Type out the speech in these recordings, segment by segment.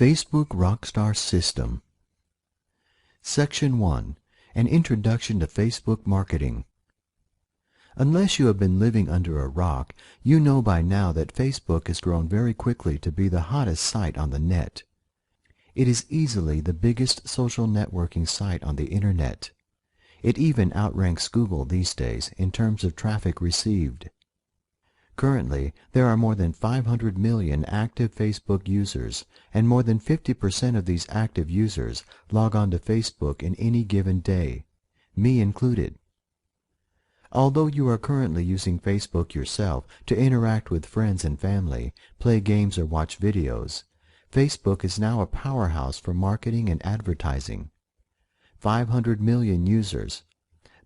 Facebook Rockstar System. Section 1. An Introduction to Facebook Marketing. Unless you have been living under a rock, you know by now that Facebook has grown very quickly to be the hottest site on the net. It is easily the biggest social networking site on the Internet. It even outranks Google these days in terms of traffic received. Currently, there are more than 500 million active Facebook users, and more than 50% of these active users log on to Facebook in any given day, me included. Although you are currently using Facebook yourself to interact with friends and family, play games or watch videos, Facebook is now a powerhouse for marketing and advertising. 500 million users.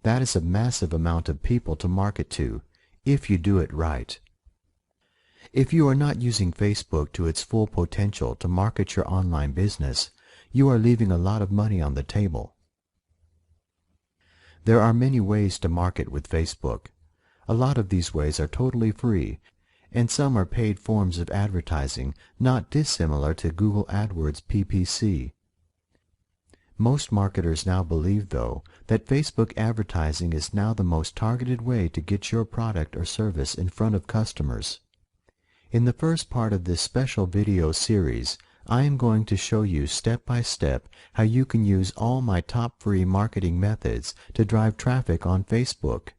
That is a massive amount of people to market to, if you do it right. If you are not using Facebook to its full potential to market your online business, you are leaving a lot of money on the table. There are many ways to market with Facebook. A lot of these ways are totally free, and some are paid forms of advertising not dissimilar to Google AdWords PPC. Most marketers now believe, though, that Facebook advertising is now the most targeted way to get your product or service in front of customers. In the first part of this special video series, I am going to show you step by step how you can use all my top free marketing methods to drive traffic on Facebook.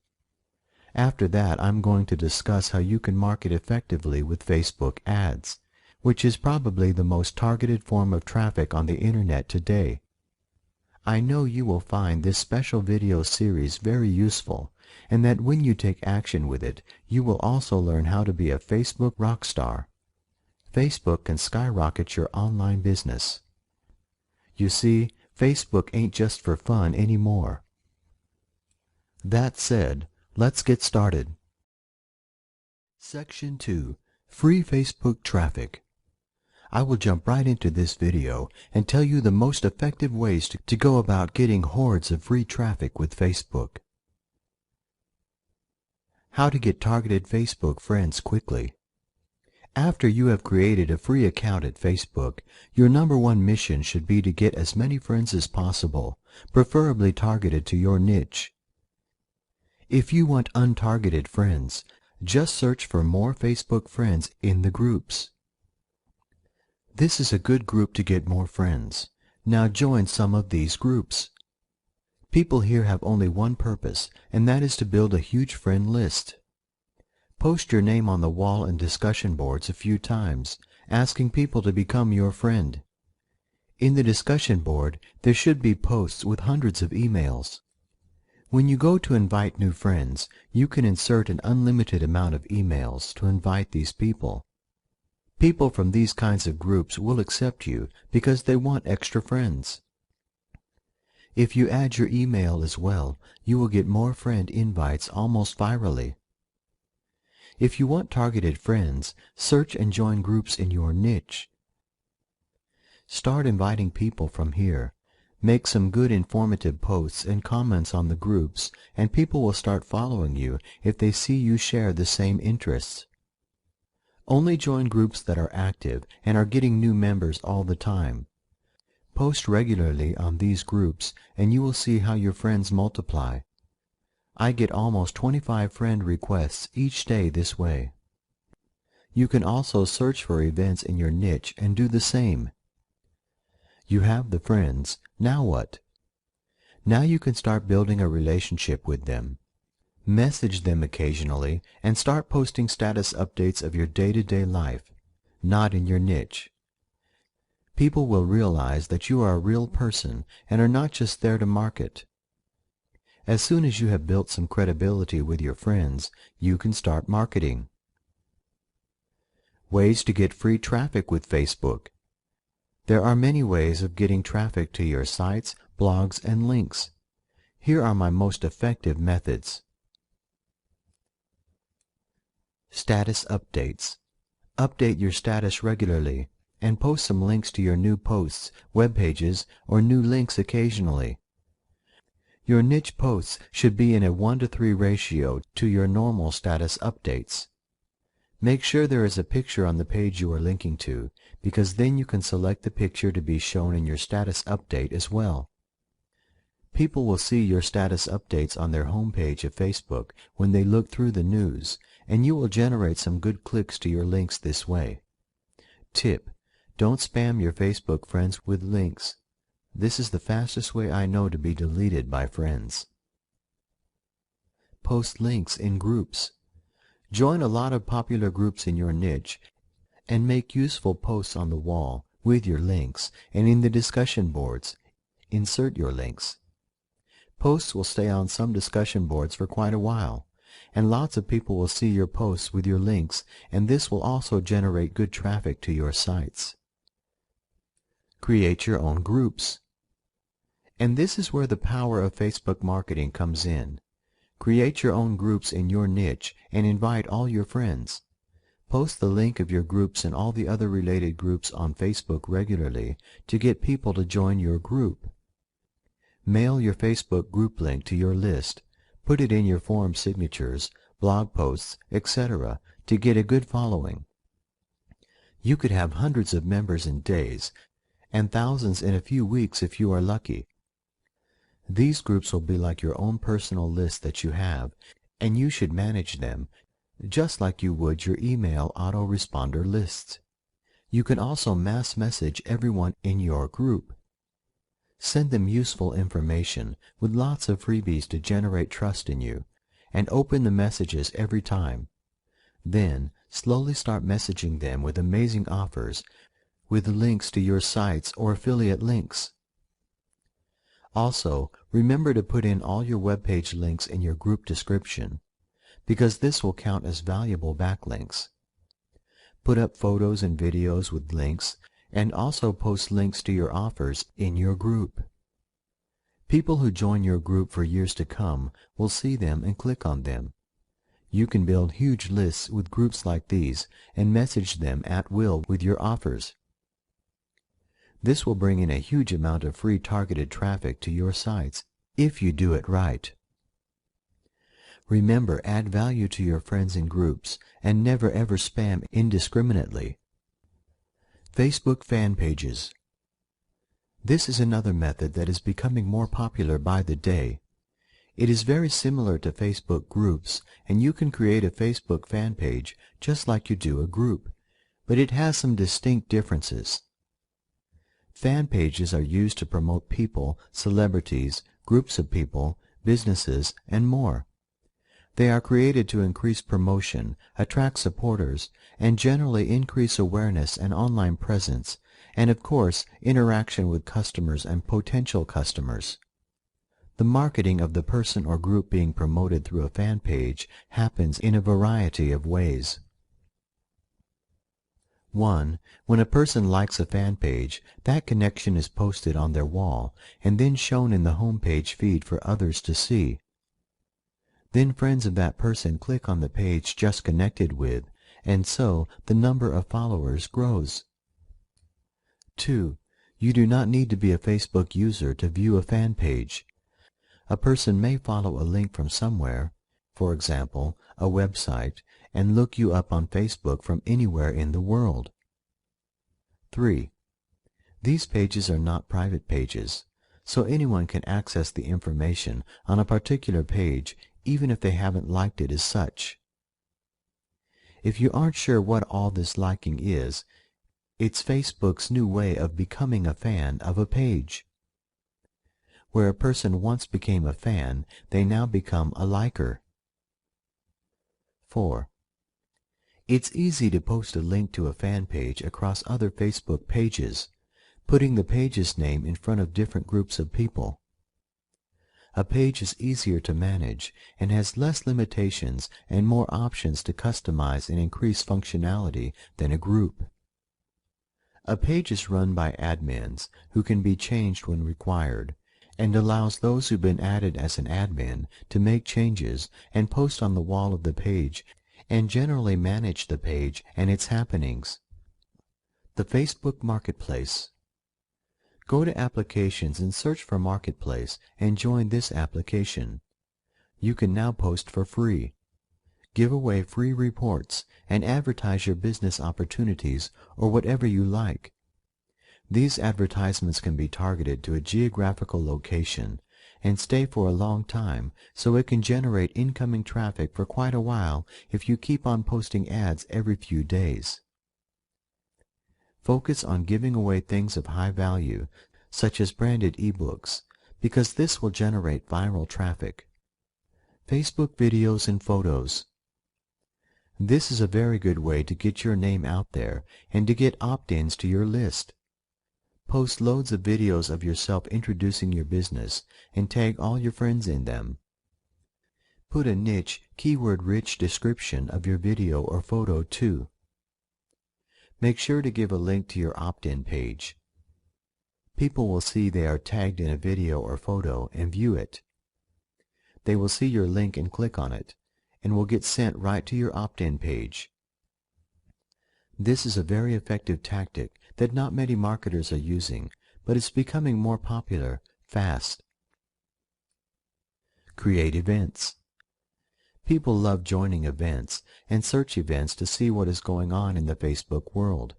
After that, I'm going to discuss how you can market effectively with Facebook ads, which is probably the most targeted form of traffic on the Internet today. I know you will find this special video series very useful, and that when you take action with it, you will also learn how to be a Facebook rockstar. Facebook can skyrocket your online business. You see, Facebook ain't just for fun anymore. That said, let's get started. Section 2. Free Facebook Traffic. I will jump right into this video and tell you the most effective ways to go about getting hordes of free traffic with Facebook. How to get targeted Facebook friends quickly. After you have created a free account at Facebook, your #1 mission should be to get as many friends as possible, preferably targeted to your niche. If you want untargeted friends, just search for more Facebook friends in the groups. This is a good group to get more friends. Now join some of these groups. People here have only one purpose, and that is to build a huge friend list. Post your name on the wall and discussion boards a few times, asking people to become your friend. In the discussion board, there should be posts with hundreds of emails. When you go to invite new friends, you can insert an unlimited amount of emails to invite these people. People from these kinds of groups will accept you because they want extra friends. If you add your email as well, you will get more friend invites almost virally. If you want targeted friends, search and join groups in your niche. Start inviting people from here. Make some good informative posts and comments on the groups, and people will start following you if they see you share the same interests. Only join groups that are active and are getting new members all the time. Post regularly on these groups and you will see how your friends multiply. I get almost 25 friend requests each day this way. You can also search for events in your niche and do the same. You have the friends, now what? Now you can start building a relationship with them. Message them occasionally and start posting status updates of your day-to-day life, not in your niche. People will realize that you are a real person and are not just there to market. As soon as you have built some credibility with your friends, you can start marketing. Ways to get free traffic with Facebook. There are many ways of getting traffic to your sites, blogs, and links. Here are my most effective methods. Status updates. Update your status regularly and post some links to your new posts, web pages, or new links occasionally. Your niche posts should be in a 1:3 ratio to your normal status updates. Make sure there is a picture on the page you are linking to, because then you can select the picture to be shown in your status update as well. People will see your status updates on their homepage of Facebook when they look through the news, and you will generate some good clicks to your links this way. Tip: don't spam your Facebook friends with links. This is the fastest way I know to be deleted by friends. Post links in groups. Join a lot of popular groups in your niche and make useful posts on the wall with your links, and in the discussion boards, insert your links. Posts will stay on some discussion boards for quite a while, and lots of people will see your posts with your links, and this will also generate good traffic to your sites. Create your own groups. And this is where the power of Facebook marketing comes in. Create your own groups in your niche and invite all your friends. Post the link of your groups and all the other related groups on Facebook regularly to get people to join your group. Mail your Facebook group link to your list. Put it in your forum signatures, blog posts, etc. to get a good following. You could have hundreds of members in days, and thousands in a few weeks if you are lucky. These groups will be like your own personal list that you have, and you should manage them just like you would your email autoresponder lists. You can also mass message everyone in your group. Send them useful information with lots of freebies to generate trust in you, and open the messages every time. Then, slowly start messaging them with amazing offers with links to your sites or affiliate links. Also, remember to put in all your web page links in your group description, because this will count as valuable backlinks. Put up photos and videos with links, and also post links to your offers in your group. People who join your group for years to come will see them and click on them. You can build huge lists with groups like these and message them at will with your offers. This will bring in a huge amount of free targeted traffic to your sites if you do it right. Remember, add value to your friends in groups and never ever spam indiscriminately. Facebook fan pages. This is another method that is becoming more popular by the day. It is very similar to Facebook groups, and you can create a Facebook fan page just like you do a group, but it has some distinct differences. Fan pages are used to promote people, celebrities, groups of people, businesses, and more. They are created to increase promotion, attract supporters, and generally increase awareness and online presence, and of course, interaction with customers and potential customers. The marketing of the person or group being promoted through a fan page happens in a variety of ways. 1. When a person likes a fan page, that connection is posted on their wall and then shown in the home page feed for others to see. Then friends of that person click on the page just connected with, and so the number of followers grows. 2. You do not need to be a Facebook user to view a fan page. A person may follow a link from somewhere, for example, a website, and look you up on Facebook from anywhere in the world. 3. These pages are not private pages, so anyone can access the information on a particular page even if they haven't liked it as such. If you aren't sure what all this liking is, it's Facebook's new way of becoming a fan of a page. Where a person once became a fan, they now become a liker. 4. It's easy to post a link to a fan page across other Facebook pages, putting the page's name in front of different groups of people. A page is easier to manage and has less limitations and more options to customize and increase functionality than a group. A page is run by admins who can be changed when required, and allows those who've been added as an admin to make changes and post on the wall of the page and generally manage the page and its happenings. The Facebook Marketplace. Go to Applications and search for Marketplace and join this application. You can now post for free. Give away free reports and advertise your business opportunities or whatever you like. These advertisements can be targeted to a geographical location and stay for a long time, so it can generate incoming traffic for quite a while if you keep on posting ads every few days. Focus on giving away things of high value, such as branded ebooks, because this will generate viral traffic. Facebook videos and photos. This is a very good way to get your name out there and to get opt-ins to your list. Post loads of videos of yourself introducing your business and tag all your friends in them. Put a niche, keyword-rich description of your video or photo too. Make sure to give a link to your opt-in page. People will see they are tagged in a video or photo and view it. They will see your link and click on it, and will get sent right to your opt-in page. This is a very effective tactic that not many marketers are using, but it's becoming more popular fast. Create events. People love joining events and search events to see what is going on in the Facebook world.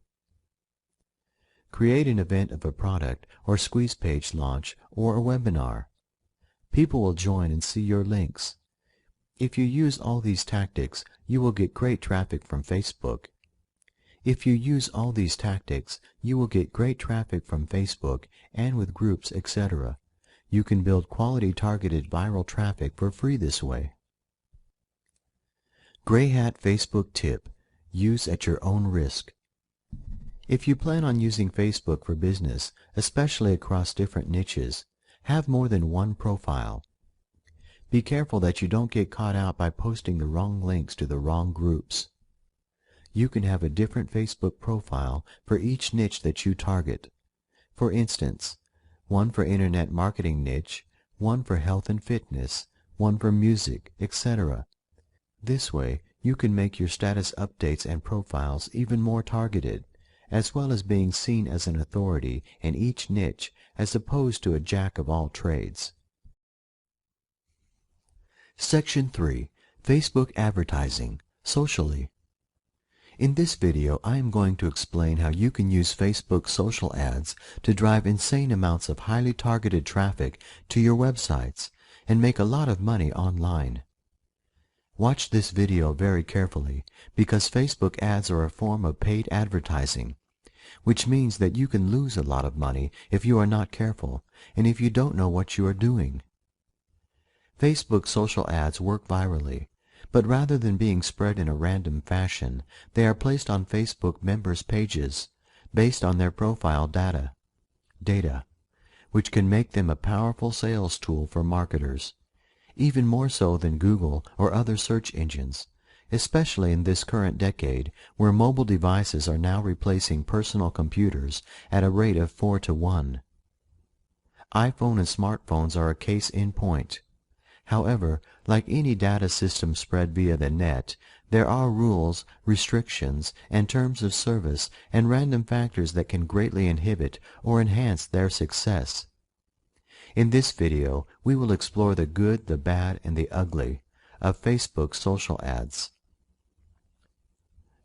Create an event of a product or squeeze page launch or a webinar. People will join and see your links. If you use all these tactics, you will get great traffic from Facebook. And with groups, etc. You can build quality targeted viral traffic for free this way. Gray Hat Facebook tip: use at your own risk. If you plan on using Facebook for business, especially across different niches, have more than one profile. Be careful that you don't get caught out by posting the wrong links to the wrong groups. You can have a different Facebook profile for each niche that you target. For instance, one for internet marketing niche, one for health and fitness, one for music, etc. This way, you can make your status updates and profiles even more targeted, as well as being seen as an authority in each niche as opposed to a jack of all trades. Section 3. Facebook Advertising, Socially. In this video, I am going to explain how you can use Facebook social ads to drive insane amounts of highly targeted traffic to your websites and make a lot of money online. Watch this video very carefully because Facebook ads are a form of paid advertising, which means that you can lose a lot of money if you are not careful and if you don't know what you are doing. Facebook social ads work virally, but rather than being spread in a random fashion, they are placed on Facebook members' pages based on their profile data, which can make them a powerful sales tool for marketers, even more so than Google or other search engines, especially in this current decade where mobile devices are now replacing personal computers at a rate of 4-to-1. iPhone and smartphones are a case in point. However, like any data system spread via the net, there are rules, restrictions, and terms of service and random factors that can greatly inhibit or enhance their success. In this video, we will explore the good, the bad, and the ugly of Facebook social ads.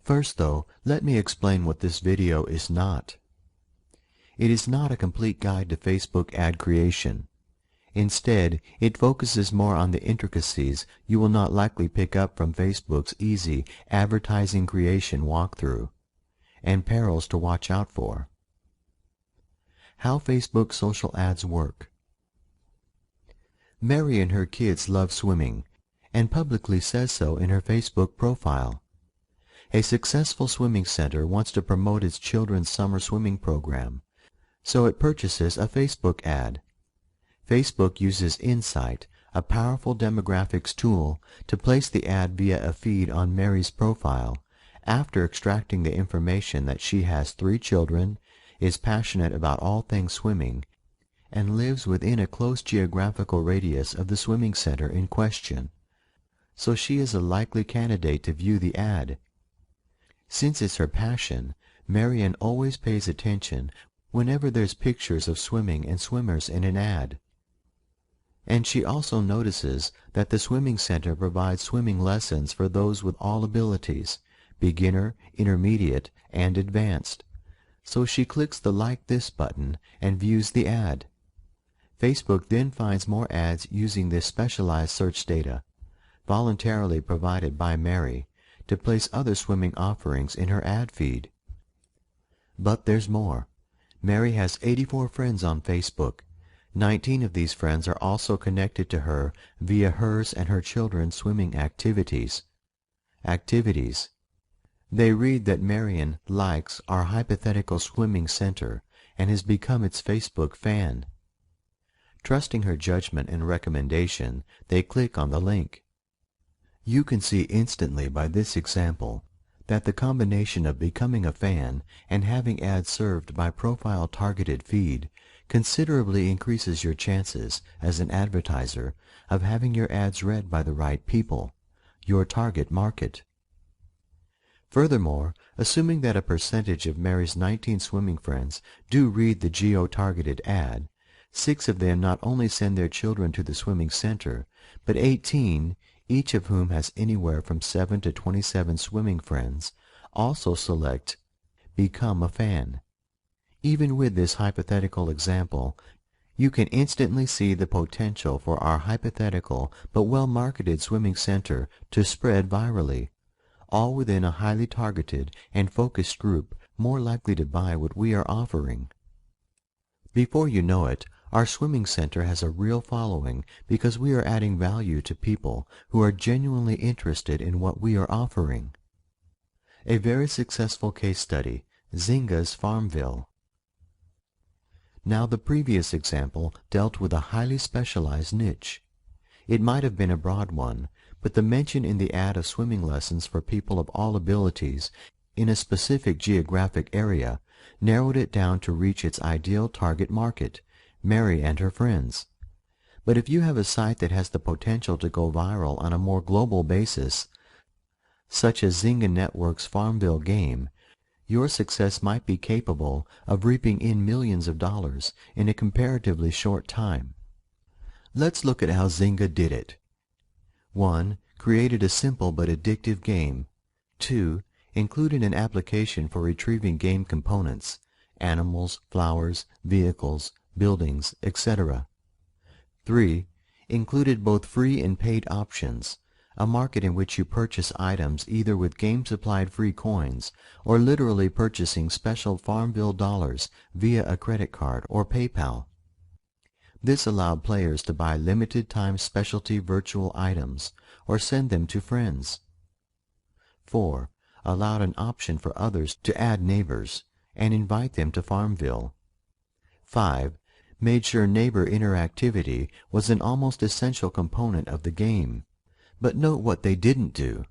First, though, let me explain what this video is not. It is not a complete guide to Facebook ad creation. Instead, it focuses more on the intricacies you will not likely pick up from Facebook's easy advertising creation walkthrough, and perils to watch out for. How Facebook social ads work. Mary and her kids love swimming, and publicly says so in her Facebook profile. A successful swimming center wants to promote its children's summer swimming program, so it purchases a Facebook ad. Facebook uses Insight, a powerful demographics tool, to place the ad via a feed on Mary's profile, after extracting the information that she has 3 children, is passionate about all things swimming, and lives within a close geographical radius of the swimming center in question. So she is a likely candidate to view the ad. Since it's her passion, Marian always pays attention whenever there's pictures of swimming and swimmers in an ad. And she also notices that the swimming center provides swimming lessons for those with all abilities, beginner, intermediate, and advanced. So she clicks the Like This button and views the ad. Facebook then finds more ads using this specialized search data, voluntarily provided by Mary, to place other swimming offerings in her ad feed. But there's more. Mary has 84 friends on Facebook. 19 of these friends are also connected to her via hers and her children's swimming activities. They read that Marion likes our hypothetical swimming center and has become its Facebook fan. Trusting her judgment and recommendation, they click on the link. You can see instantly by this example that the combination of becoming a fan and having ads served by profile-targeted feed considerably increases your chances as an advertiser of having your ads read by the right people, your target market. Furthermore, assuming that a percentage of Mary's 19 swimming friends do read the geo-targeted ad, 6 of them not only send their children to the swimming center, but 18, each of whom has anywhere from 7 to 27 swimming friends, also select Become a Fan. Even with this hypothetical example, you can instantly see the potential for our hypothetical but well-marketed swimming center to spread virally, all within a highly targeted and focused group more likely to buy what we are offering. Before you know it, our swimming center has a real following because we are adding value to people who are genuinely interested in what we are offering. A very successful case study, Zynga's Farmville. Now the previous example dealt with a highly specialized niche. It might have been a broad one, but the mention in the ad of swimming lessons for people of all abilities in a specific geographic area narrowed it down to reach its ideal target market, Mary and her friends. But if you have a site that has the potential to go viral on a more global basis, such as Zynga Network's Farmville game, your success might be capable of reaping in millions of dollars in a comparatively short time. Let's look at how Zynga did it. 1. Created a simple but addictive game. 2. Included an application for retrieving game components, animals, flowers, vehicles, buildings, etc. 3. Included both free and paid options, a market in which you purchase items either with game-supplied free coins or literally purchasing special Farmville dollars via a credit card or PayPal. This allowed players to buy limited-time specialty virtual items or send them to friends. 4. Allowed an option for others to add neighbors and invite them to Farmville. 5. Made sure neighbor interactivity was an almost essential component of the game. But note what they didn't do.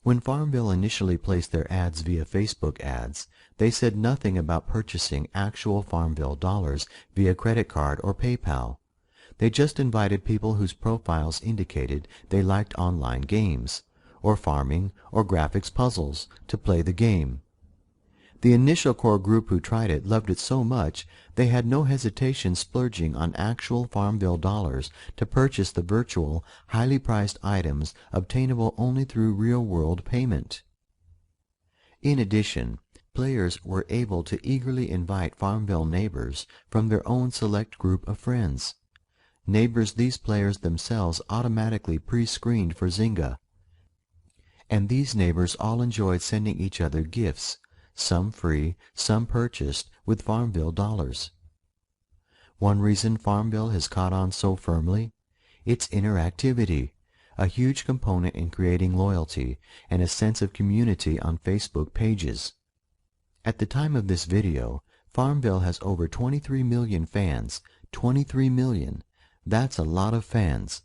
When Farmville initially placed their ads via Facebook ads, they said nothing about purchasing actual Farmville dollars via credit card or PayPal. They just invited people whose profiles indicated they liked online games, or farming, or graphics puzzles, to play the game. The initial core group who tried it loved it so much they had no hesitation splurging on actual Farmville dollars to purchase the virtual, highly priced items obtainable only through real-world payment. In addition, players were able to eagerly invite Farmville neighbors from their own select group of friends, neighbors these players themselves automatically pre-screened for Zynga. And these neighbors all enjoyed sending each other gifts, some free, some purchased with Farmville dollars. One reason Farmville has caught on so firmly? Its interactivity, a huge component in creating loyalty and a sense of community on Facebook pages. At the time of this video, Farmville has over 23 million fans. 23 million. That's a lot of fans.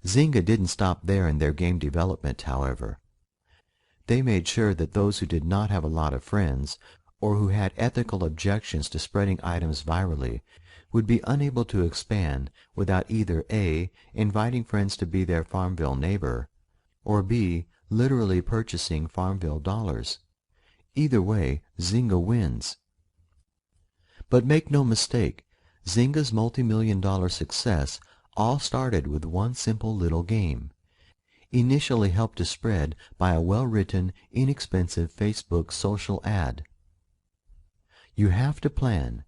Zynga didn't stop there in their game development, however. They made sure that those who did not have a lot of friends, or who had ethical objections to spreading items virally, would be unable to expand without either A. inviting friends to be their Farmville neighbor, or B. literally purchasing Farmville dollars. Either way, Zynga wins. But make no mistake, Zynga's multi-million-dollar success All started with one simple little game, initially helped to spread by a well-written, inexpensive Facebook social ad. You have to plan.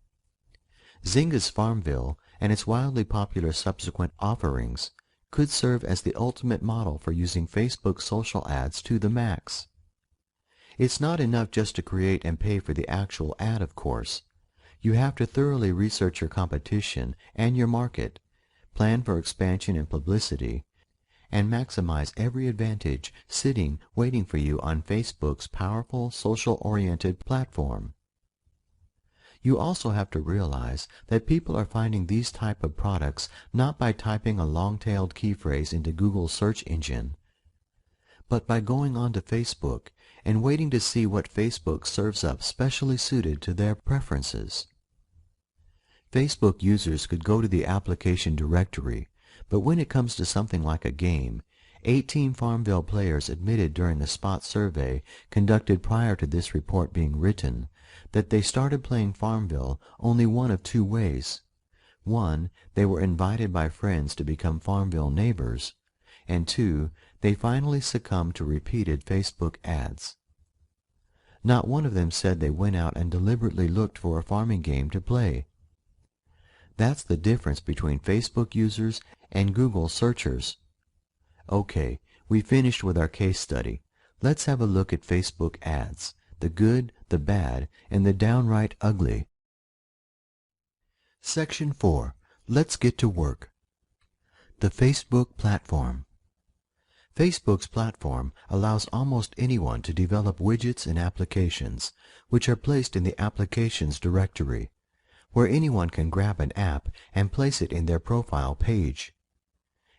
Zynga's Farmville and its wildly popular subsequent offerings could serve as the ultimate model for using Facebook social ads to the max. It's not enough just to create and pay for the actual ad, of course. You have to thoroughly research your competition and your market, plan for expansion and publicity, and maximize every advantage sitting waiting for you on Facebook's powerful social-oriented platform. You also have to realize that people are finding these type of products not by typing a long-tailed key phrase into Google's search engine, but by going onto Facebook and waiting to see what Facebook serves up specially suited to their preferences. Facebook users could go to the application directory, but when it comes to something like a game, 18 Farmville players admitted during a spot survey conducted prior to this report being written that they started playing Farmville only one of two ways. One, they were invited by friends to become Farmville neighbors, and two, they finally succumbed to repeated Facebook ads. Not one of them said they went out and deliberately looked for a farming game to play. That's the difference between Facebook users and Google searchers. Okay, we finished with our case study. Let's have a look at Facebook ads, the good, the bad, and the downright ugly. Section 4. Let's get to work. The Facebook platform. Facebook's platform allows almost anyone to develop widgets and applications, which are placed in the Applications directory, where anyone can grab an app and place it in their profile page.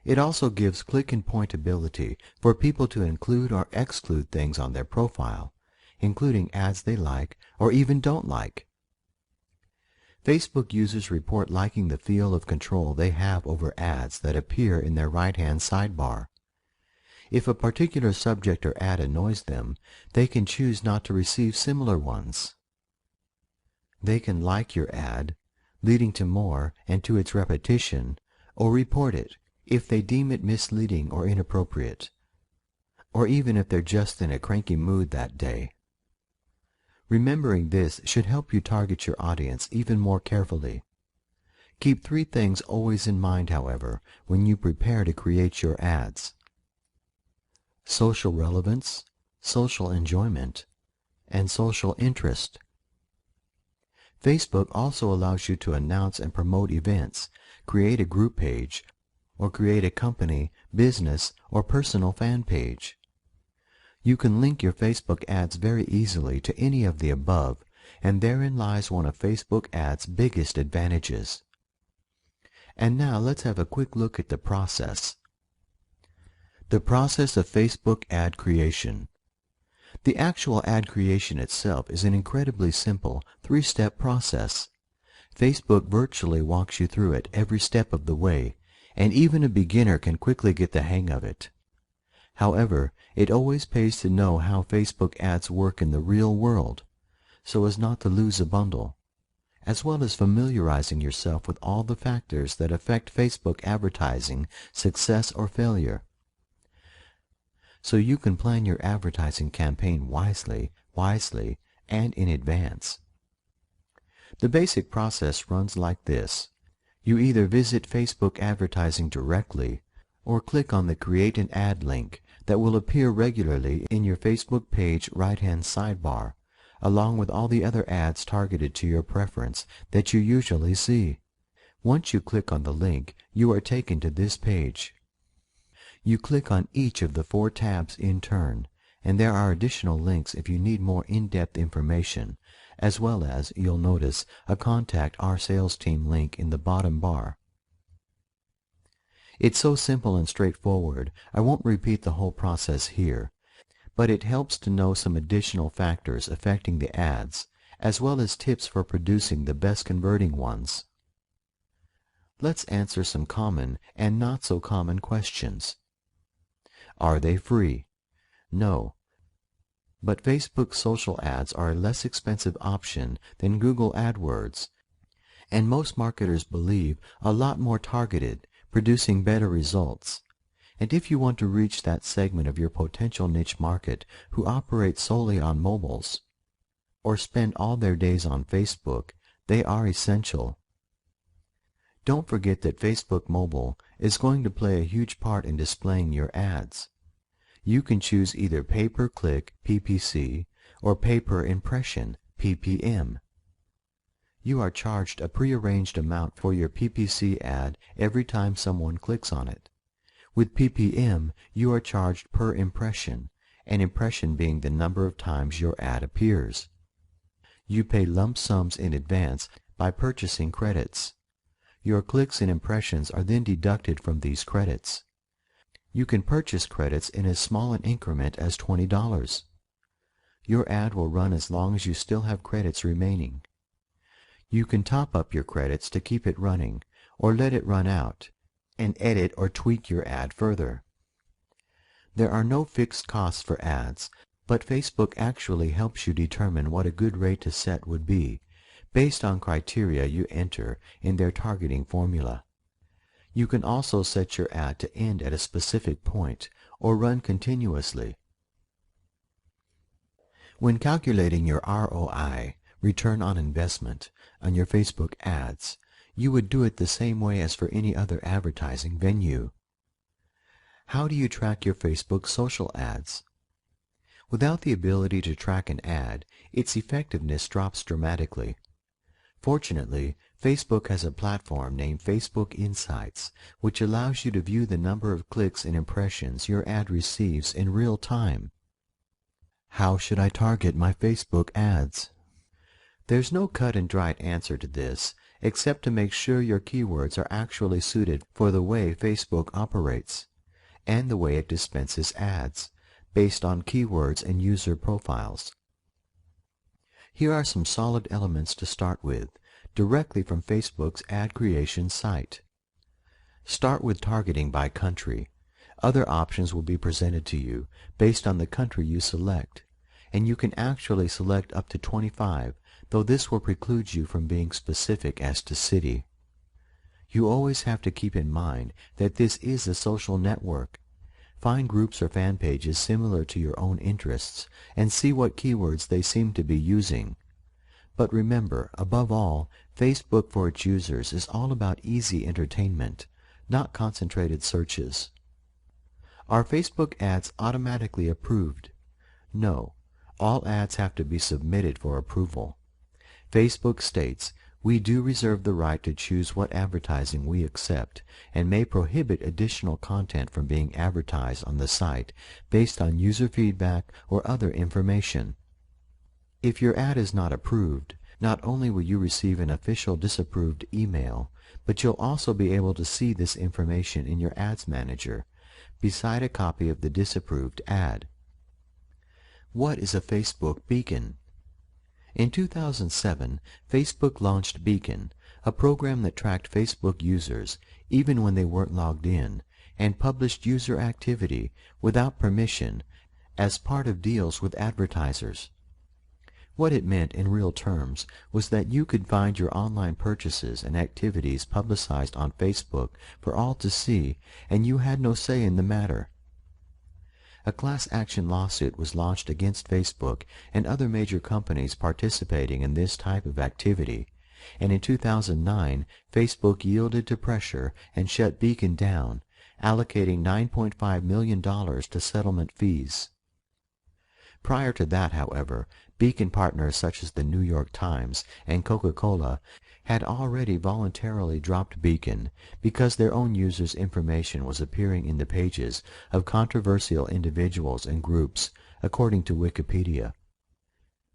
It also gives click-and-point ability for people to include or exclude things on their profile, including ads they like or even don't like. Facebook users report liking the feel of control they have over ads that appear in their right-hand sidebar. If a particular subject or ad annoys them, they can choose not to receive similar ones. They can like your ad, leading to more and to its repetition, or report it if they deem it misleading or inappropriate, or even if they're just in a cranky mood that day. Remembering this should help you target your audience even more carefully. Keep three things always in mind, however, when you prepare to create your ads: social relevance, social enjoyment, and social interest. Facebook also allows you to announce and promote events, create a group page, or create a company, business, or personal fan page. You can link your Facebook ads very easily to any of the above, and therein lies one of Facebook ads' biggest advantages. And now let's have a quick look at the process. The process of Facebook ad creation. The actual ad creation itself is an incredibly simple, three-step process. Facebook virtually walks you through it every step of the way, and even a beginner can quickly get the hang of it. However, it always pays to know how Facebook ads work in the real world, so as not to lose a bundle, as well as familiarizing yourself with all the factors that affect Facebook advertising success or failure, so you can plan your advertising campaign wisely, and in advance. The basic process runs like this. You either visit Facebook advertising directly, or click on the Create an Ad link that will appear regularly in your Facebook page right-hand sidebar, along with all the other ads targeted to your preference that you usually see. Once you click on the link, you are taken to this page. You click on each of the 4 tabs in turn, and there are additional links if you need more in-depth information, as well as, you'll notice, a Contact Our Sales Team link in the bottom bar. It's so simple and straightforward, I won't repeat the whole process here, but it helps to know some additional factors affecting the ads, as well as tips for producing the best converting ones. Let's answer some common and not so common questions. Are they free? No. But Facebook social ads are a less expensive option than Google AdWords, and most marketers believe a lot more targeted, producing better results. And if you want to reach that segment of your potential niche market who operate solely on mobiles or spend all their days on Facebook, they are essential. Don't forget that Facebook Mobile is going to play a huge part in displaying your ads. You can choose either pay-per-click or pay-per-impression (PPM). You are charged a prearranged amount for your PPC ad every time someone clicks on it. With PPM, you are charged per impression, an impression being the number of times your ad appears. You pay lump sums in advance by purchasing credits. Your clicks and impressions are then deducted from these credits. You can purchase credits in as small an increment as $20. Your ad will run as long as you still have credits remaining. You can top up your credits to keep it running, or let it run out, and edit or tweak your ad further. There are no fixed costs for ads, but Facebook actually helps you determine what a good rate to set would be, based on criteria you enter in their targeting formula. You can also set your ad to end at a specific point or run continuously. When calculating your ROI, return on investment, on your Facebook ads, you would do it the same way as for any other advertising venue. How do you track your Facebook social ads? Without the ability to track an ad, its effectiveness drops dramatically. Fortunately, Facebook has a platform named Facebook Insights, which allows you to view the number of clicks and impressions your ad receives in real time. How should I target my Facebook ads? There's no cut and dried answer to this, except to make sure your keywords are actually suited for the way Facebook operates, and the way it dispenses ads, based on keywords and user profiles. Here are some solid elements to start with, directly from Facebook's ad creation site. Start with targeting by country. Other options will be presented to you based on the country you select, and you can actually select up to 25, though this will preclude you from being specific as to city. You always have to keep in mind that this is a social network. Find groups or fan pages similar to your own interests and see what keywords they seem to be using. But remember, above all, Facebook for its users is all about easy entertainment, not concentrated searches. Are Facebook ads automatically approved? No. All ads have to be submitted for approval. Facebook states, "We do reserve the right to choose what advertising we accept and may prohibit additional content from being advertised on the site based on user feedback or other information." If your ad is not approved, not only will you receive an official disapproved email, but you'll also be able to see this information in your Ads Manager, beside a copy of the disapproved ad. What is a Facebook beacon? In 2007, Facebook launched Beacon, a program that tracked Facebook users even when they weren't logged in, and published user activity without permission as part of deals with advertisers. What it meant in real terms was that you could find your online purchases and activities publicized on Facebook for all to see, and you had no say in the matter. A class action lawsuit was launched against Facebook and other major companies participating in this type of activity, and in 2009, Facebook yielded to pressure and shut Beacon down, allocating $9.5 million to settlement fees. Prior to that, however, Beacon partners such as the New York Times and Coca-Cola had already voluntarily dropped Beacon because their own users' information was appearing in the pages of controversial individuals and groups, according to Wikipedia.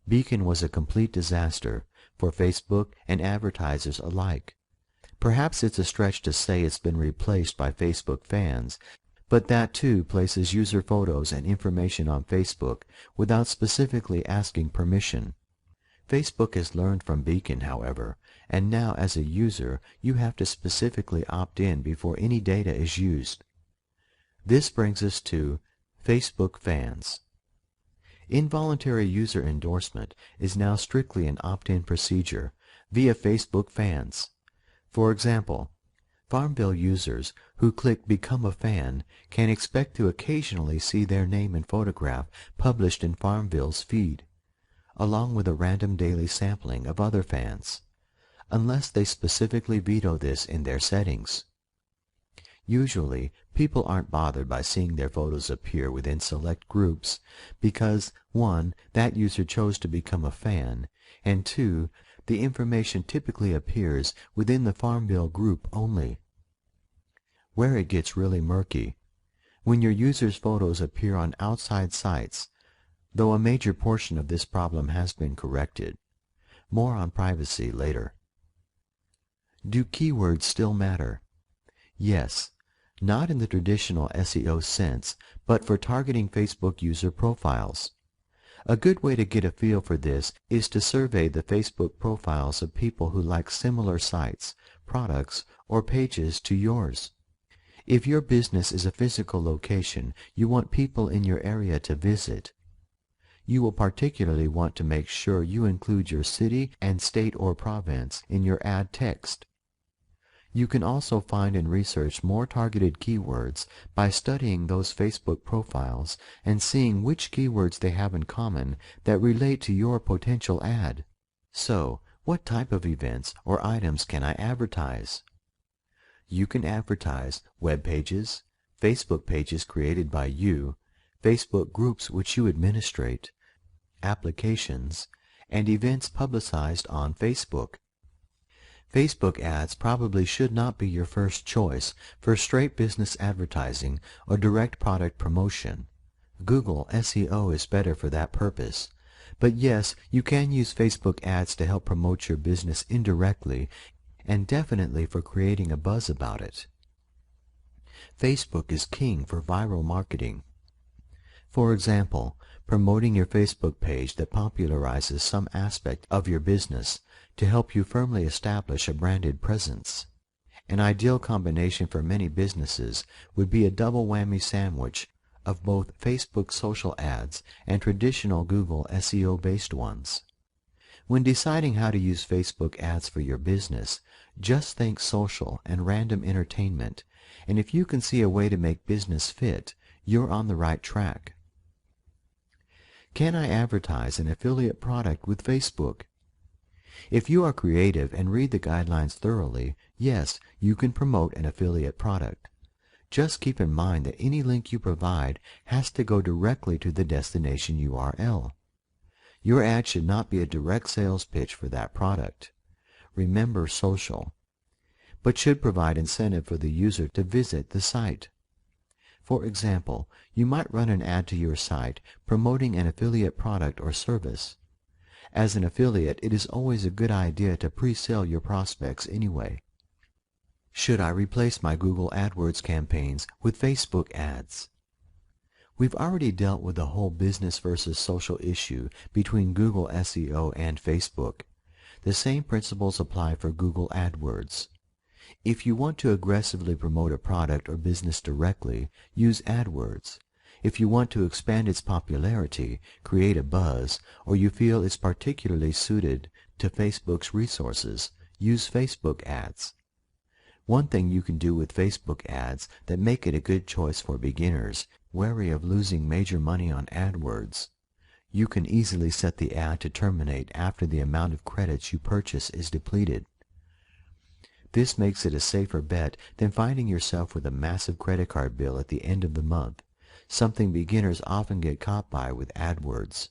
Beacon was a complete disaster for Facebook and advertisers alike. Perhaps it's a stretch to say it's been replaced by Facebook fans, but that too places user photos and information on Facebook without specifically asking permission. Facebook has learned from Beacon, however, and now as a user you have to specifically opt in before any data is used. This brings us to Facebook fans. Involuntary user endorsement is now strictly an opt-in procedure via Facebook fans. For example, Farmville users who click Become a Fan can expect to occasionally see their name and photograph published in Farmville's feed, along with a random daily sampling of other fans, unless they specifically veto this in their settings. Usually, people aren't bothered by seeing their photos appear within select groups because, 1, that user chose to become a fan, and 2, the information typically appears within the Farmville group only. Where it gets really murky, when your users' photos appear on outside sites, though a major portion of this problem has been corrected. More on privacy later. Do keywords still matter? Yes, not in the traditional SEO sense, but for targeting Facebook user profiles. A good way to get a feel for this is to survey the Facebook profiles of people who like similar sites, products, or pages to yours. If your business is a physical location you want people in your area to visit, you will particularly want to make sure you include your city and state or province in your ad text. You can also find and research more targeted keywords by studying those Facebook profiles and seeing which keywords they have in common that relate to your potential ad. So, what type of events or items can I advertise? You can advertise web pages, Facebook pages created by you, Facebook groups which you administrate, applications, and events publicized on Facebook. Facebook ads probably should not be your first choice for straight business advertising or direct product promotion. Google SEO is better for that purpose. But yes, you can use Facebook ads to help promote your business indirectly and definitely for creating a buzz about it. Facebook is king for viral marketing. For example, promoting your Facebook page that popularizes some aspect of your business to help you firmly establish a branded presence. An ideal combination for many businesses would be a double whammy sandwich of both Facebook social ads and traditional Google SEO-based ones. When deciding how to use Facebook ads for your business, just think social and random entertainment, and if you can see a way to make business fit, you're on the right track. Can I advertise an affiliate product with Facebook? If you are creative and read the guidelines thoroughly, yes, you can promote an affiliate product. Just keep in mind that any link you provide has to go directly to the destination URL. Your ad should not be a direct sales pitch for that product. Remember social, but should provide incentive for the user to visit the site. For example, you might run an ad to your site promoting an affiliate product or service. As an affiliate, it is always a good idea to pre-sell your prospects anyway. Should I replace my Google AdWords campaigns with Facebook ads? We've already dealt with the whole business versus social issue between Google SEO and Facebook. The same principles apply for Google AdWords. If you want to aggressively promote a product or business directly, use AdWords. If you want to expand its popularity, create a buzz, or you feel it's particularly suited to Facebook's resources, use Facebook ads. One thing you can do with Facebook ads that make it a good choice for beginners, wary of losing major money on AdWords. You can easily set the ad to terminate after the amount of credits you purchase is depleted. This makes it a safer bet than finding yourself with a massive credit card bill at the end of the month, something beginners often get caught by with AdWords.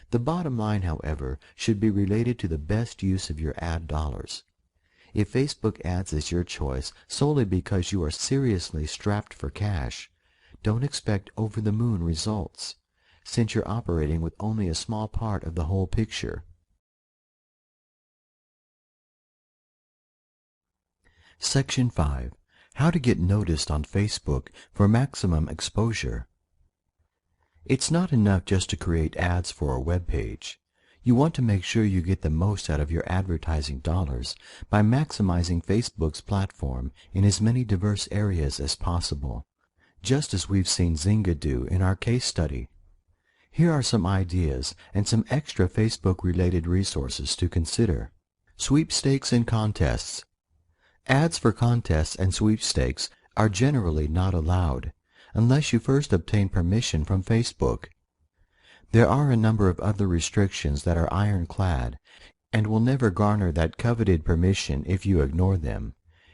The bottom line, however, should be related to the best use of your ad dollars. If Facebook ads is your choice solely because you are seriously strapped for cash, don't expect over-the-moon results, since you're operating with only a small part of the whole picture. Section 5. How to get noticed on Facebook for maximum exposure. It's not enough just to create ads for a web page. You want to make sure you get the most out of your advertising dollars by maximizing Facebook's platform in as many diverse areas as possible, just as we've seen Zynga do in our case study. Here are some ideas and some extra Facebook-related resources to consider. Sweepstakes and contests. Ads for contests and sweepstakes are generally not allowed unless you first obtain permission from Facebook. There are a number of other restrictions that are ironclad and will never garner that coveted permission if you ignore them,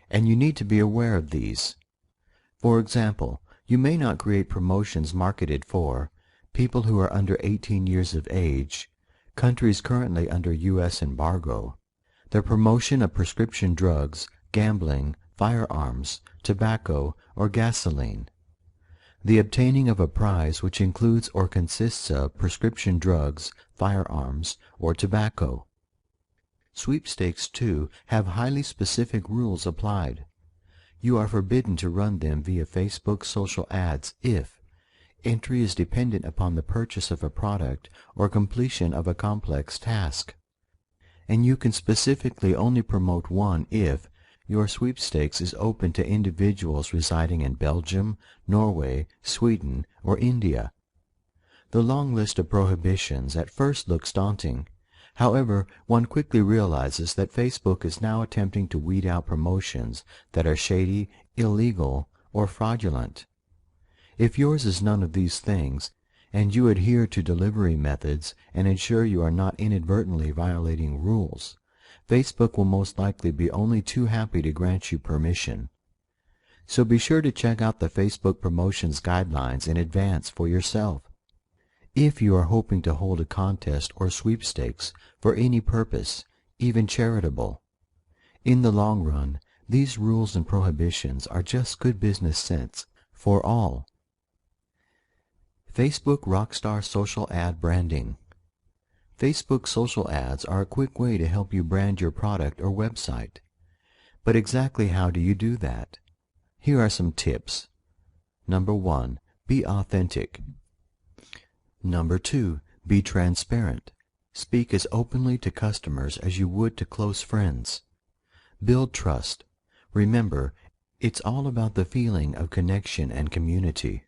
and you need to be aware of these. For example, you may not create promotions marketed for people who are under 18 years of age, countries currently under U.S. embargo, the promotion of prescription drugs, gambling, firearms, tobacco, or gasoline, the obtaining of a prize which includes or consists of prescription drugs, firearms, or tobacco. Sweepstakes, too, have highly specific rules applied. You are forbidden to run them via Facebook social ads if entry is dependent upon the purchase of a product or completion of a complex task. And you can specifically only promote one if your sweepstakes is open to individuals residing in Belgium, Norway, Sweden, or India. The long list of prohibitions at first looks daunting. However, one quickly realizes that Facebook is now attempting to weed out promotions that are shady, illegal, or fraudulent. If yours is none of these things, and you adhere to delivery methods and ensure you are not inadvertently violating rules, Facebook will most likely be only too happy to grant you permission. So be sure to check out the Facebook promotions guidelines in advance for yourself. If you are hoping to hold a contest or sweepstakes for any purpose, even charitable, in the long run, these rules and prohibitions are just good business sense for all. Facebook Rockstar Social Ad Branding. Facebook social ads are a quick way to help you brand your product or website. But exactly how do you do that? Here are some tips. Number 1, be authentic. Number 2, be transparent. Speak as openly to customers as you would to close friends. Build trust. Remember, it's all about the feeling of connection and community.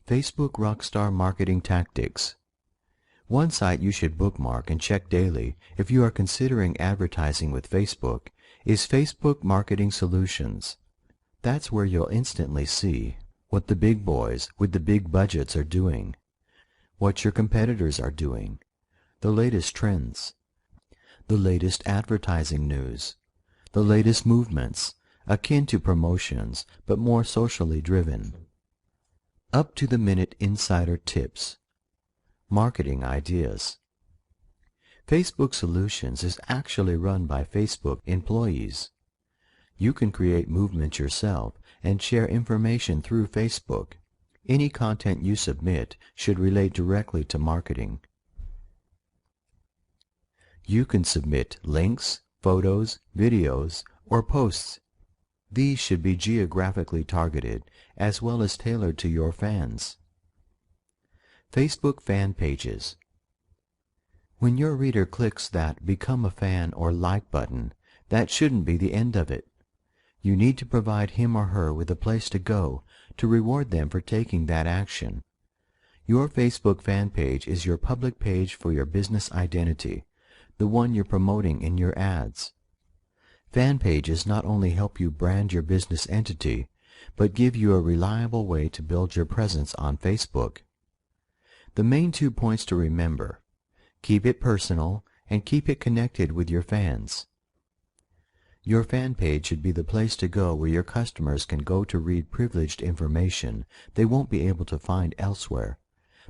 Facebook Rockstar Marketing Tactics. One site you should bookmark and check daily if you are considering advertising with Facebook is Facebook Marketing Solutions. That's where you'll instantly see what the big boys with the big budgets are doing, what your competitors are doing, the latest trends, the latest advertising news, the latest movements, akin to promotions but more socially driven. Up-to-the-minute insider tips. Marketing ideas. Facebook Solutions is actually run by Facebook employees. You can create movements yourself and share information through Facebook. Any content you submit should relate directly to marketing. You can submit links, photos, videos, or posts. These should be geographically targeted as well as tailored to your fans. Facebook fan pages. When your reader clicks that Become a Fan or Like button, that shouldn't be the end of it. You need to provide him or her with a place to go to reward them for taking that action. Your Facebook fan page is your public page for your business identity, the one you're promoting in your ads. Fan pages not only help you brand your business entity, but give you a reliable way to build your presence on Facebook. The main 2 points to remember: keep it personal and keep it connected with your fans. Your fan page should be the place to go where your customers can go to read privileged information they won't be able to find elsewhere,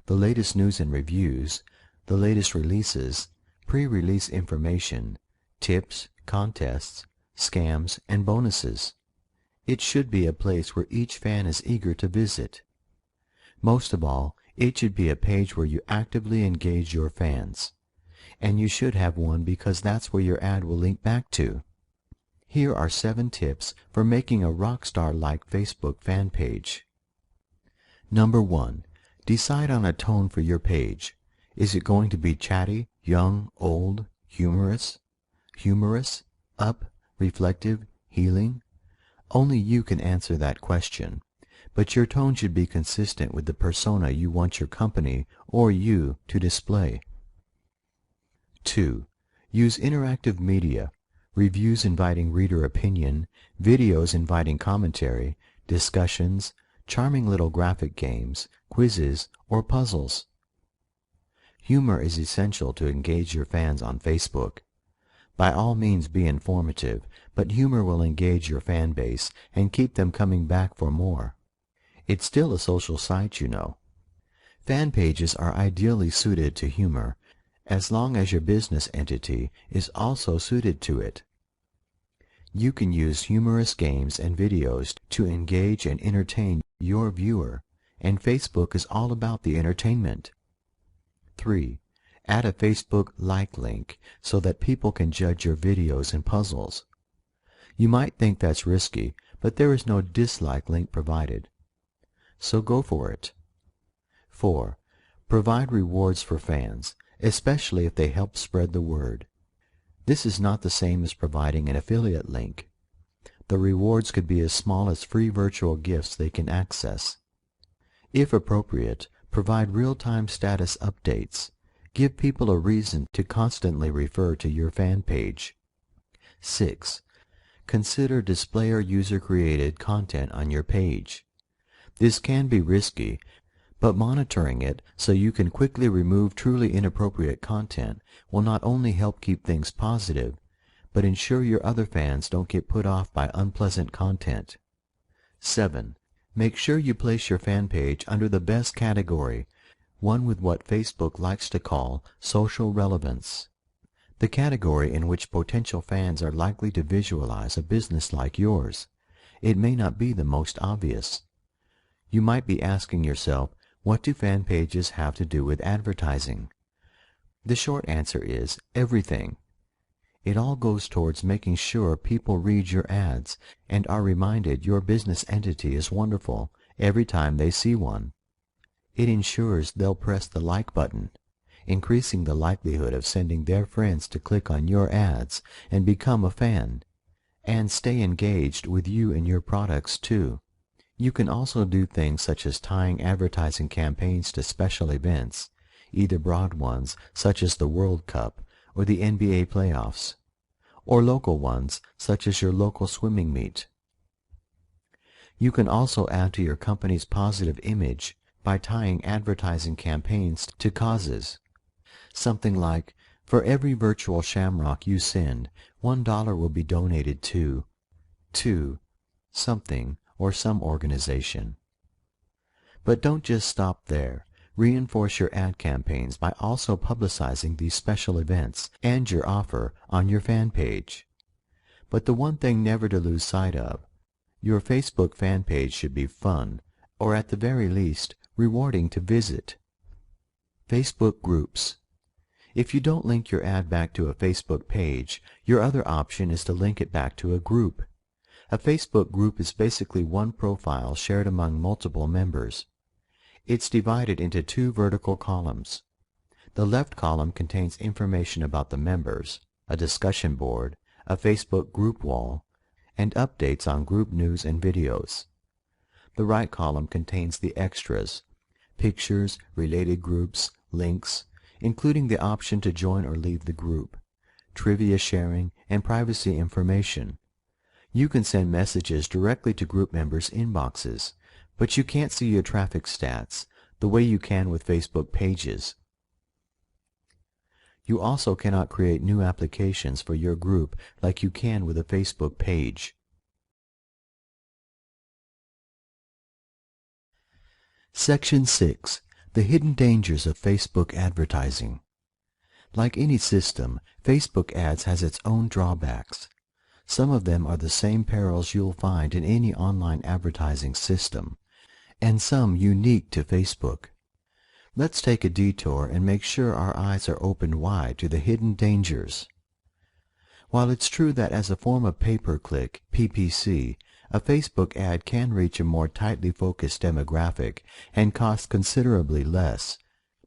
the latest news and reviews, the latest releases, pre-release information, tips, contests, scams, and bonuses. It should be a place where each fan is eager to visit. Most of all, it should be a page where you actively engage your fans. And you should have one because that's where your ad will link back to. Here are 7 tips for making a rockstar-like Facebook fan page. Number 1, decide on a tone for your page. Is it going to be chatty, young, old, humorous, up, reflective, healing? Only you can answer that question, but your tone should be consistent with the persona you want your company or you to display. 2. Use interactive media. reviews inviting reader opinion, videos inviting commentary, discussions, charming little graphic games, quizzes, or puzzles. Humor is essential to engage your fans on Facebook. By all means be informative, but humor will engage your fan base and keep them coming back for more. It's still a social site, you know. Fan pages are ideally suited to humor, as long as your business entity is also suited to it. You can use humorous games and videos to engage and entertain your viewer, and Facebook is all about the entertainment. 3. Add a Facebook like link so that people can judge your videos and puzzles. You might think that's risky, but there is no dislike link provided. So go for it. 4. Provide rewards for fans, especially if they help spread the word. This is not the same as providing an affiliate link. The rewards could be as small as free virtual gifts they can access. If appropriate, provide real-time status updates. Give people a reason to constantly refer to your fan page. 6. Consider displayer user-created content on your page. This can be risky, but monitoring it so you can quickly remove truly inappropriate content will not only help keep things positive, but ensure your other fans don't get put off by unpleasant content. 7. Make sure you place your fan page under the best category, one with what Facebook likes to call social relevance, the category in which potential fans are likely to visualize a business like yours. It may not be the most obvious. You might be asking yourself, what do fan pages have to do with advertising? The short answer is everything. It all goes towards making sure people read your ads and are reminded your business entity is wonderful every time they see one. It ensures they'll press the like button, increasing the likelihood of sending their friends to click on your ads and become a fan, and stay engaged with you and your products too. You can also do things such as tying advertising campaigns to special events, either broad ones such as the World Cup or the NBA playoffs, or local ones such as your local swimming meet. You can also add to your company's positive image by tying advertising campaigns to causes. Something like, for every virtual shamrock you send, $1 will be donated to something or some organization. But don't just stop there. Reinforce your ad campaigns by also publicizing these special events and your offer on your fan page. But the one thing never to lose sight of, your Facebook fan page should be fun, or at the very least, rewarding to visit. Facebook groups. If you don't link your ad back to a Facebook page, your other option is to link it back to a group. A Facebook group is basically one profile shared among multiple members. It's divided into two vertical columns. The left column contains information about the members, a discussion board, a Facebook group wall, and updates on group news and videos. The right column contains the extras, pictures, related groups, links, including the option to join or leave the group, trivia sharing, and privacy information. You can send messages directly to group members' inboxes, but you can't see your traffic stats the way you can with Facebook pages. You also cannot create new applications for your group like you can with a Facebook page. Section 6. The Hidden Dangers of Facebook Advertising. Like any system, Facebook ads has its own drawbacks. Some of them are the same perils you'll find in any online advertising system, and some unique to Facebook. Let's take a detour and make sure our eyes are opened wide to the hidden dangers. While it's true that as a form of pay-per-click, PPC, a Facebook ad can reach a more tightly focused demographic and cost considerably less,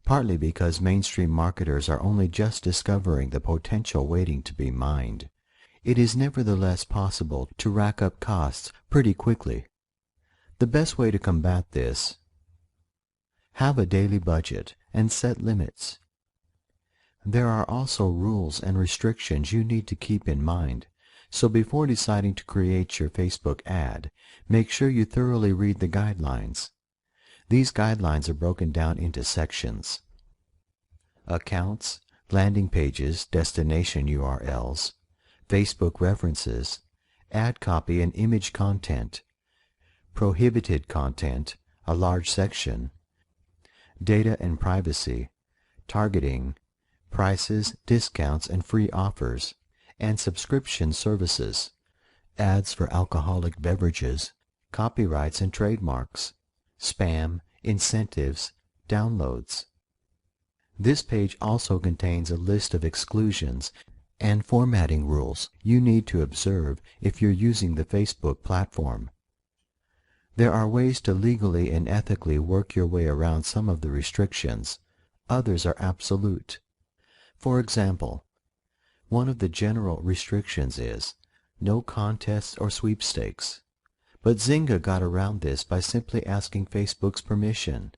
partly because mainstream marketers are only just discovering the potential waiting to be mined, it is nevertheless possible to rack up costs pretty quickly. The best way to combat this: have a daily budget and set limits. There are also rules and restrictions you need to keep in mind, So before deciding to create your Facebook ad, make sure you thoroughly read the guidelines. These guidelines are broken down into sections: accounts, landing pages, destination URLs, Facebook references, ad copy and image content, prohibited content, a large section, data and privacy, targeting, prices, discounts and free offers, and subscription services, ads for alcoholic beverages, copyrights and trademarks, spam, incentives, downloads. This page also contains a list of exclusions and formatting rules you need to observe if you're using the Facebook platform. There are ways to legally and ethically work your way around some of the restrictions. Others are absolute. For example, one of the general restrictions is no contests or sweepstakes. But Zynga got around this by simply asking Facebook's permission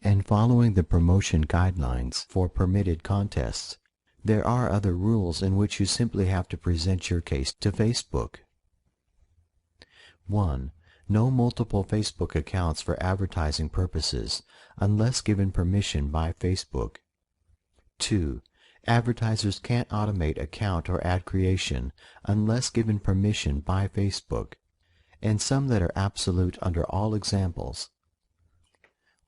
and following the promotion guidelines for permitted contests. There are other rules in which you simply have to present your case to Facebook. 1. No multiple Facebook accounts for advertising purposes unless given permission by Facebook. 2. Advertisers can't automate account or ad creation unless given permission by Facebook, and some that are absolute under all examples.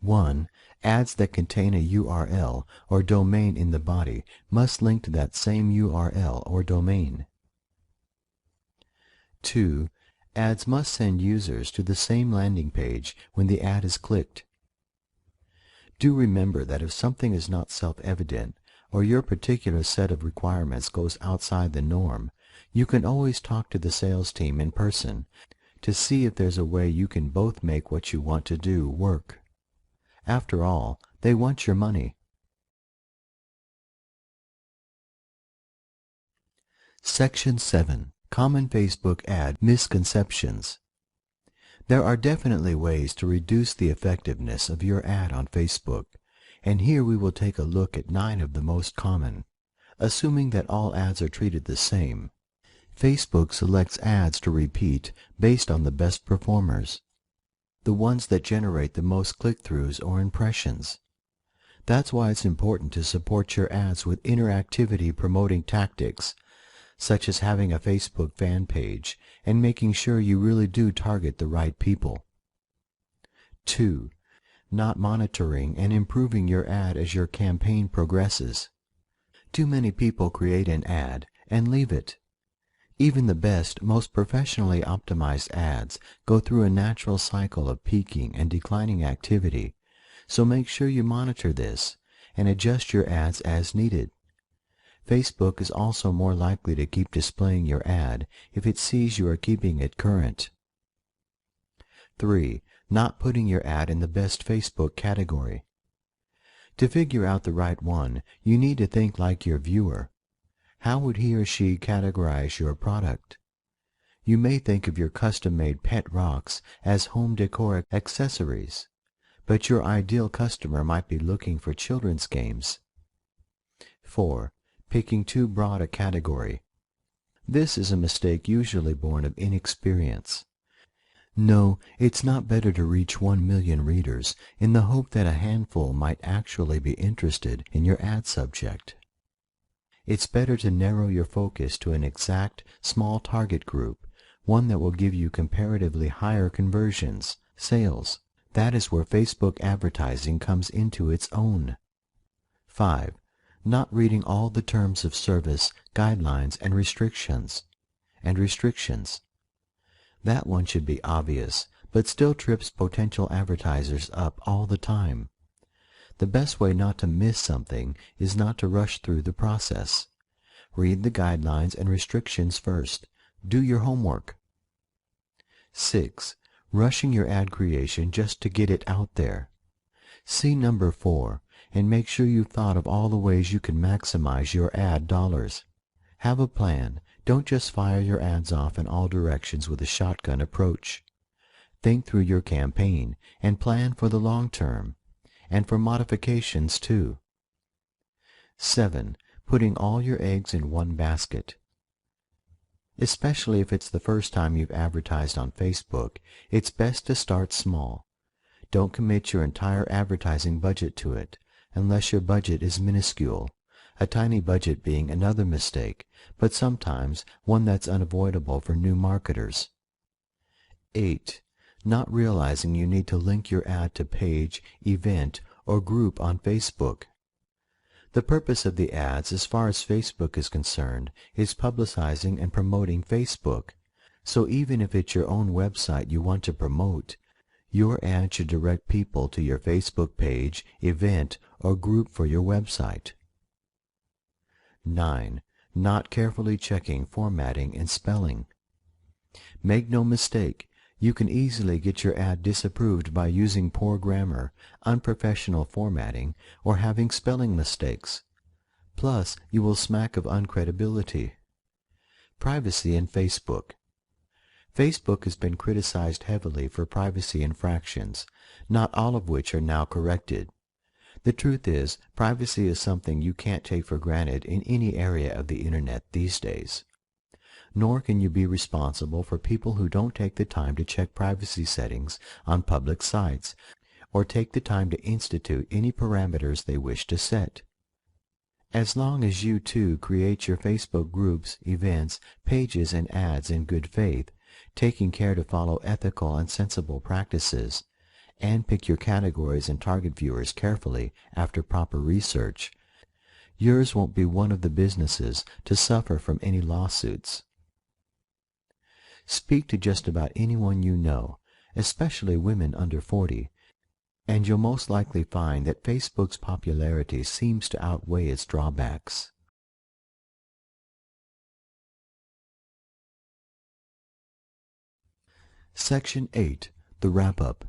1. Ads that contain a URL or domain in the body must link to that same URL or domain. 2. Ads must send users to the same landing page when the ad is clicked. Do remember that if something is not self-evident, or your particular set of requirements goes outside the norm, you can always talk to the sales team in person to see if there's a way you can both make what you want to do work. After all, they want your money. Section 7. Common Facebook Ad Misconceptions. There are definitely ways to reduce the effectiveness of your ad on Facebook, and here we will take a look at 9 of the most common. Assuming that all ads are treated the same, Facebook selects ads to repeat based on the best performers, the ones that generate the most click-throughs or impressions. That's why it's important to support your ads with interactivity promoting tactics, such as having a Facebook fan page and making sure you really do target the right people. 2. Not monitoring and improving your ad as your campaign progresses. Too many people create an ad and leave it. Even the best, most professionally optimized ads go through a natural cycle of peaking and declining activity, so make sure you monitor this and adjust your ads as needed. Facebook is also more likely to keep displaying your ad if it sees you are keeping it current. 3. Not putting your ad in the best Facebook category. To figure out the right one, you need to think like your viewer. How would he or she categorize your product? You may think of your custom-made pet rocks as home decor accessories, but your ideal customer might be looking for children's games. 4. Picking too broad a category. This is a mistake usually born of inexperience. No, it's not better to reach 1 million readers in the hope that a handful might actually be interested in your ad subject. It's better to narrow your focus to an exact, small target group, one that will give you comparatively higher conversions, sales. That is where Facebook advertising comes into its own. 5. Not reading all the terms of service, guidelines, and restrictions. That one should be obvious, but still trips potential advertisers up all the time. The best way not to miss something is not to rush through the process. Read the guidelines and restrictions first. Do your homework. 6. Rushing your ad creation just to get it out there. See number 4 and make sure you've thought of all the ways you can maximize your ad dollars. Have a plan. Don't just fire your ads off in all directions with a shotgun approach. Think through your campaign and plan for the long term, and for modifications too. 7. Putting all your eggs in one basket. Especially if it's the first time you've advertised on Facebook, it's best to start small. Don't commit your entire advertising budget to it, unless your budget is minuscule. A tiny budget being another mistake, but sometimes one that's unavoidable for new marketers. 8. Not realizing you need to link your ad to page, event, or group on Facebook. The purpose of the ads, as far as Facebook is concerned, is publicizing and promoting Facebook. So even if it's your own website you want to promote, your ad should direct people to your Facebook page, event, or group for your website. 9. Not carefully checking formatting and spelling. Make no mistake, you can easily get your ad disapproved by using poor grammar, unprofessional formatting, or having spelling mistakes. Plus, you will smack of uncredibility. Privacy in Facebook. Facebook has been criticized heavily for privacy infractions, not all of which are now corrected. The truth is, privacy is something you can't take for granted in any area of the Internet these days. Nor can you be responsible for people who don't take the time to check privacy settings on public sites, or take the time to institute any parameters they wish to set. As long as you too create your Facebook groups, events, pages, and ads in good faith, taking care to follow ethical and sensible practices, and pick your categories and target viewers carefully after proper research, yours won't be one of the businesses to suffer from any lawsuits. Speak to just about anyone you know, especially women under 40, and you'll most likely find that Facebook's popularity seems to outweigh its drawbacks. Section 8. The Wrap-Up.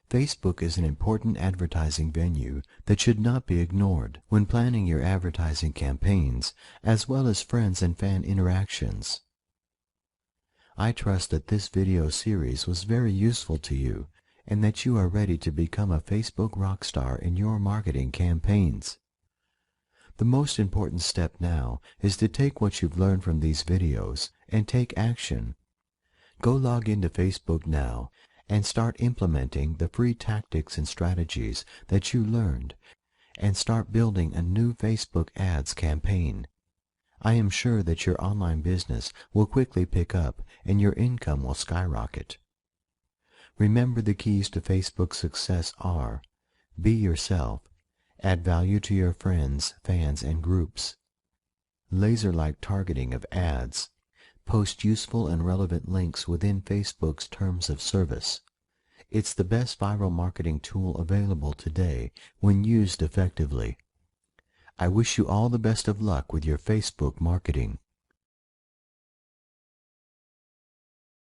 Facebook is an important advertising venue that should not be ignored when planning your advertising campaigns, as well as friends and fan interactions. I trust that this video series was very useful to you and that you are ready to become a Facebook rockstar in your marketing campaigns. The most important step now is to take what you've learned from these videos and take action. Go log into Facebook now and start implementing the free tactics and strategies that you learned, and start building a new Facebook ads campaign. I am sure that your online business will quickly pick up and your income will skyrocket. Remember, the keys to Facebook success are: be yourself, add value to your friends, fans, and groups, laser-like targeting of ads, post useful and relevant links within Facebook's terms of service. It's the best viral marketing tool available today when used effectively. I wish you all the best of luck with your Facebook marketing.